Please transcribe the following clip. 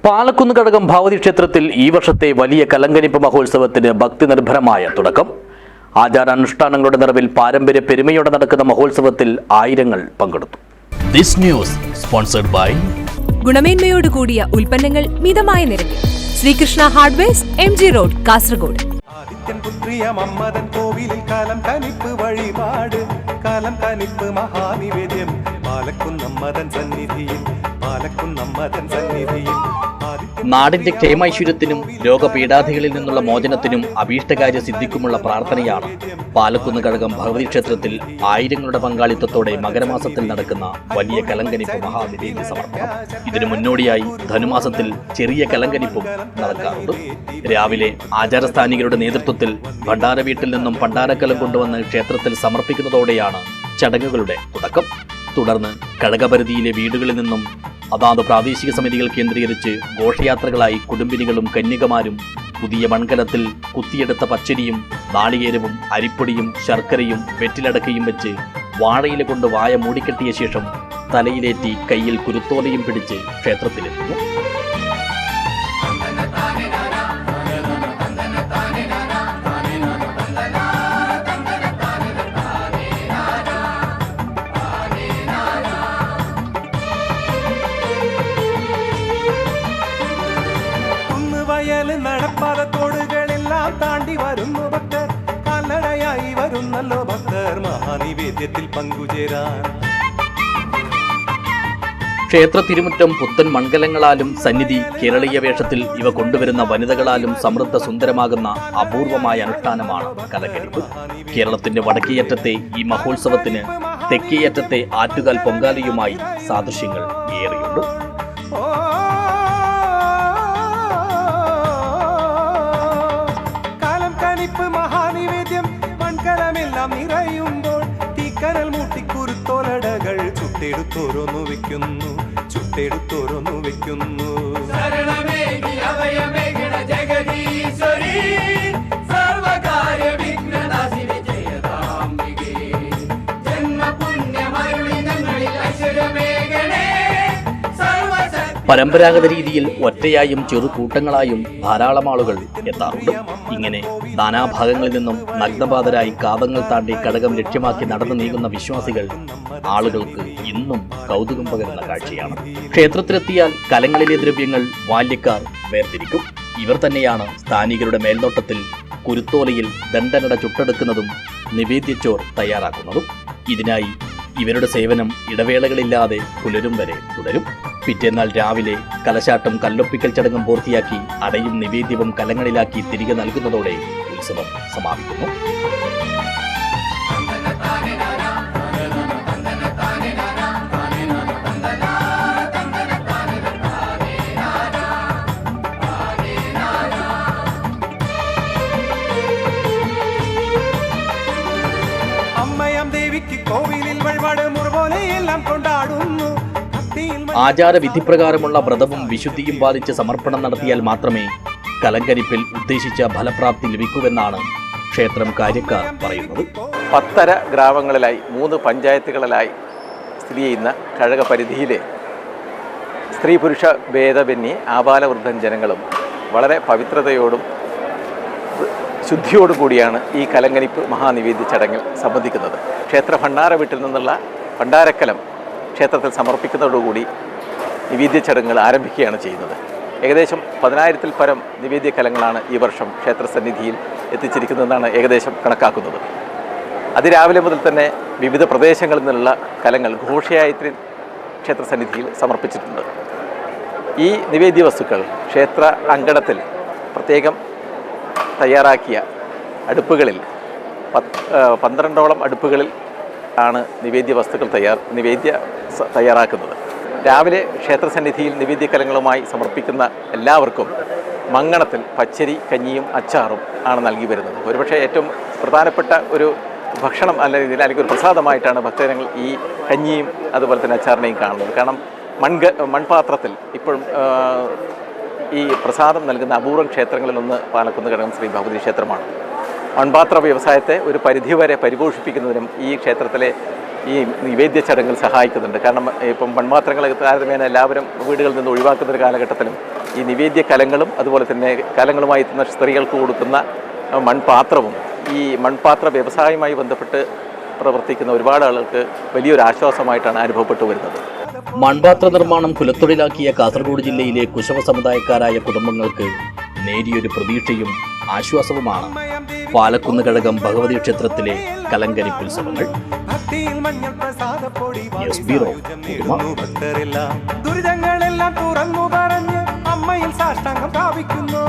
പാലക്കുന്ന് കടകം ഭഗവതി ക്ഷേത്രത്തിൽ ഈ വർഷത്തെ വലിയ കലങ്കനിപ്പ് മഹോത്സവത്തിന് ഭക്തിനിർഭരമായ തുടക്കം. ആചാരാനുഷ്ഠാനങ്ങളുടെ നിറവിൽ പാരമ്പര്യ പെരുമയോടെ നടക്കുന്ന മഹോത്സവത്തിൽ ആയിരങ്ങൾ പങ്കെടുത്തു. ദിസ് ന്യൂസ് സ്പോൺസർഡ് ബൈ ഗുണമേന്മയോട് കൂടിയ ഉൽപ്പന്നങ്ങൾ മിതമായ നിരക്കിൽ Sreekrishna hardwares, MG road, Kasaragod. മമ്മദൻ കോവിലിൽ കാലം കനിപ്പ് വഴിപാട്, കാലം കനിപ്പ് മഹാനിവേദ്യം പാലക്കുന്നമ്മദൻ സന്നിധിയിൽ, പാലക്കുന്നമ്മദൻ സന്നിധിയിൽ. നാടിന്റെ ക്ഷേമൈശ്വര്യത്തിനും രോഗപീഠാധികളിൽ നിന്നുള്ള മോചനത്തിനും അഭീഷ്ടകാര്യ സിദ്ധിക്കുമുള്ള പ്രാർത്ഥനയാണ് പാലക്കുന്ന് കടകം ഭഗവതി ക്ഷേത്രത്തിൽ ആയിരങ്ങളുടെ പങ്കാളിത്തത്തോടെ മകരമാസത്തിൽ നടക്കുന്ന വലിയ കലങ്കനിപ്പ് മഹാനിവേദ്യ സമർപ്പണം. ഇതിനു മുന്നോടിയായി ധനുമാസത്തിൽ ചെറിയ കലങ്കനിപ്പും നടക്കാറുണ്ട്. രാവിലെ ആചാരസ്ഥാനികരുടെ നേതൃത്വത്തിൽ ഭണ്ഡാര വീട്ടിൽ നിന്നും ഭണ്ഡാരക്കലം കൊണ്ടുവന്ന് ക്ഷേത്രത്തിൽ സമർപ്പിക്കുന്നതോടെയാണ് ചടങ്ങുകളുടെ തുടക്കം. തുടർന്ന് കടകപരിധിയിലെ വീടുകളിൽ നിന്നും അതാത് പ്രാദേശിക സമിതികൾ കേന്ദ്രീകരിച്ച് ഘോഷയാത്രകളായി കുടുംബിനികളും കന്യകമാരും പുതിയ മൺകലത്തിൽ കുത്തിയെടുത്ത പച്ചരിയും നാളികേരവും അരിപ്പൊടിയും ശർക്കരയും വെറ്റിലടക്കയും വെച്ച് വാഴയില കൊണ്ട് വായ മൂടിക്കെട്ടിയ ശേഷം തലയിലേറ്റി കയ്യിൽ കുരുത്തോലയും പിടിച്ച് ക്ഷേത്രത്തിലെത്തുന്നു. നടപ്പാതത്തോടുകളെല്ലാം താണ്ടി വരുന്നു ഭക്തർ, കാൽനടയായി വരുന്നല്ലോ ഭക്തർ മഹാനിവേദ്യത്തിൽ പങ്കുചേരാൻ. ക്ഷേത്ര തിരുമുറ്റം പുത്തൻ മൺകലങ്ങളാലും സന്നിധി കേരളീയ വേഷത്തിൽ ഇവ കൊണ്ടുവരുന്ന വനിതകളാലും സമൃദ്ധ സുന്ദരമാകുന്ന അപൂർവമായ അനുഷ്ഠാനമാണ് കലങ്കനിപ്പ്. കേരളത്തിന്റെ വടക്കേയറ്റത്തെ ഈ മഹോത്സവത്തിന് തെക്കേയറ്റത്തെ ആറ്റുകാൽ പൊങ്കാലയുമായി സാദൃശ്യങ്ങൾ ഏറെയുണ്ട്. മഹാനിവേദ്യം മൺകലമെല്ലാം നിറയുമ്പോൾ തീക്കനൽ മൂട്ടിക്കുരുത്തോലടകൾ ചുട്ടെടുത്തോരോന്നു വെക്കുന്നു, ചുട്ടെടുത്തോരോന്നു വെക്കുന്നു. പരമ്പരാഗത രീതിയിൽ ഒറ്റയായും ചെറുകൂട്ടങ്ങളായും ധാരാളം ആളുകൾ എത്താറുണ്ട്. ഇങ്ങനെ നാനാഭാഗങ്ങളിൽ നിന്നും നഗ്നപാതരായി കാതങ്ങൾ താണ്ടി കടകം ലക്ഷ്യമാക്കി നടന്നു നീങ്ങുന്ന വിശ്വാസികൾ ആളുകൾക്ക് ഇന്നും കൗതുകം പകരുന്ന കാഴ്ചയാണ്. ക്ഷേത്രത്തിലെത്തിയാൽ കലങ്ങളിലെ ദ്രവ്യങ്ങൾ ബാല്യക്കാർ വേർതിരിക്കും. ഇവർ തന്നെയാണ് സ്ഥാനികരുടെ മേൽനോട്ടത്തിൽ കുരുത്തോലയിൽ ദണ്ഡനട ചുട്ടെടുക്കുന്നതും നിവേദ്യച്ചോർ തയ്യാറാക്കുന്നതും. ഇതിനായി ഇവരുടെ സേവനം ഇടവേളകളില്ലാതെ പുലരും വരെ തുടരും. പിറ്റേന്നാൾ രാവിലെ കലശാട്ടം കല്ലൊപ്പിക്കൽ ചടങ്ങും പൂർത്തിയാക്കി അടയും നിവേദ്യവും കലങ്ങളിലാക്കി തിരികെ നൽകുന്നതോടെ ഉത്സവം സമാപിക്കുന്നു. അമ്മയാം ദേവിക്ക് കോവിലിൽ വഴിപാട് മുറുപോലെയെല്ലാം കൊണ്ടാടുന്നു. ആചാരവിധിപ്രകാരമുള്ള വ്രതവും വിശുദ്ധിയും പാലിച്ച് സമർപ്പണം നടത്തിയാൽ മാത്രമേ കലങ്കനിപ്പിൽ ഉദ്ദേശിച്ച ഫലപ്രാപ്തി ലഭിക്കൂവെന്നാണ് ക്ഷേത്രം കാര്യക്കാർ പറയുന്നത്. 10 ഗ്രാമങ്ങളിലായി 3 പഞ്ചായത്തുകളിലായി സ്ഥിതി ചെയ്യുന്ന കഴക പരിധിയിലെ സ്ത്രീ പുരുഷ ഭേദമന്യേ ആബാലവൃദ്ധൻ ജനങ്ങളും വളരെ പവിത്രതയോടും ശുദ്ധിയോടും കൂടിയാണ് ഈ കലങ്കനിപ്പ് മഹാനിവേദ്യ ചടങ്ങിൽ സംബന്ധിക്കുന്നത്. ക്ഷേത്ര ഭണ്ഡാര വീട്ടിൽ നിന്നുള്ള ഭണ്ഡാരക്കലം ക്ഷേത്രത്തിൽ സമർപ്പിക്കുന്നതോടുകൂടി നിവേദ്യ ചടങ്ങുകൾ ആരംഭിക്കുകയാണ് ചെയ്യുന്നത്. ഏകദേശം 10,000-ൽ പരം നിവേദ്യ കലങ്ങളാണ് ഈ വർഷം ക്ഷേത്രസന്നിധിയിൽ എത്തിച്ചിരിക്കുന്നതെന്നാണ് ഏകദേശം കണക്കാക്കുന്നത്. അതിരാവിലെ മുതൽ തന്നെ വിവിധ പ്രദേശങ്ങളിൽ നിന്നുള്ള കലങ്ങൾ ഘോഷയാത്രയിൽ ക്ഷേത്രസന്നിധിയിൽ സമർപ്പിച്ചിട്ടുണ്ട്. ഈ നിവേദ്യ വസ്തുക്കൾ ക്ഷേത്ര അങ്കണത്തിൽ പ്രത്യേകം തയ്യാറാക്കിയ അടുപ്പുകളിൽ 12ഓളം അടുപ്പുകളിൽ ആണ് നിവേദ്യ വസ്തുക്കൾ തയ്യാറാക്കുന്നത്. രാവിലെ ക്ഷേത്രസന്നിധിയിൽ നിവേദ്യകലങ്ങളുമായി സമർപ്പിക്കുന്ന എല്ലാവർക്കും മങ്ങണത്തിൽ പച്ചരി, കഞ്ഞിയും അച്ചാറും ആണ് നൽകി വരുന്നത്. ഒരുപക്ഷെ ഏറ്റവും പ്രധാനപ്പെട്ട ഒരു ഭക്ഷണം അല്ലെങ്കിൽ ഒരു പ്രസാദമായിട്ടാണ് ഭക്തജനങ്ങൾ ഈ കഞ്ഞിയും അതുപോലെ തന്നെ അച്ചാറിനെയും കാണുന്നത്. കാരണം മൺപാത്രത്തിൽ ഇപ്പോഴും ഈ പ്രസാദം നൽകുന്ന അപൂർവം ക്ഷേത്രങ്ങളിലൊന്ന് പാലക്കുന്ന് കടകം ശ്രീ ഭഗവതി ക്ഷേത്രമാണ്. മൺപാത്ര വ്യവസായത്തെ ഒരു പരിധിവരെ പരിപോഷിപ്പിക്കുന്നതിനും ഈ ക്ഷേത്രത്തിലെ ഈ നിവേദ്യ ചടങ്ങുകൾ സഹായിക്കുന്നുണ്ട്. കാരണം ഇപ്പം മൺപാത്രങ്ങൾ താരതമ്യേന എല്ലാവരും വീടുകളിൽ നിന്ന് ഒഴിവാക്കുന്ന ഒരു കാലഘട്ടത്തിലും ഈ നിവേദ്യ കലങ്ങളും അതുപോലെ തന്നെ കലങ്ങളുമായി എത്തുന്ന സ്ത്രീകൾക്ക് കൊടുക്കുന്ന മൺപാത്രവും ഈ മൺപാത്ര വ്യവസായവുമായി ബന്ധപ്പെട്ട് പ്രവർത്തിക്കുന്ന ഒരുപാട് ആളുകൾക്ക് വലിയൊരു ആശ്വാസമായിട്ടാണ് അനുഭവപ്പെട്ടു വരുന്നത്. മൺപാത്ര നിർമ്മാണം കുലത്തൊഴിലാക്കിയ കാസർഗോഡ് ജില്ലയിലെ കുശവ സമുദായക്കാരായ കുടുംബങ്ങൾക്ക് നേരിയൊരു പ്രതീക്ഷയും ആശ്വാസവുമാണ് പാലക്കുന്ന് കഴകം ഭഗവതി ക്ഷേത്രത്തിലെ കലങ്കരിപ്പുത്സവങ്ങൾ. ദുരിതങ്ങളെല്ലാം തുറന്നു പറഞ്ഞ് അമ്മയിൽ സാഷ്ടാംഗം പ്രാപിക്കുന്നു.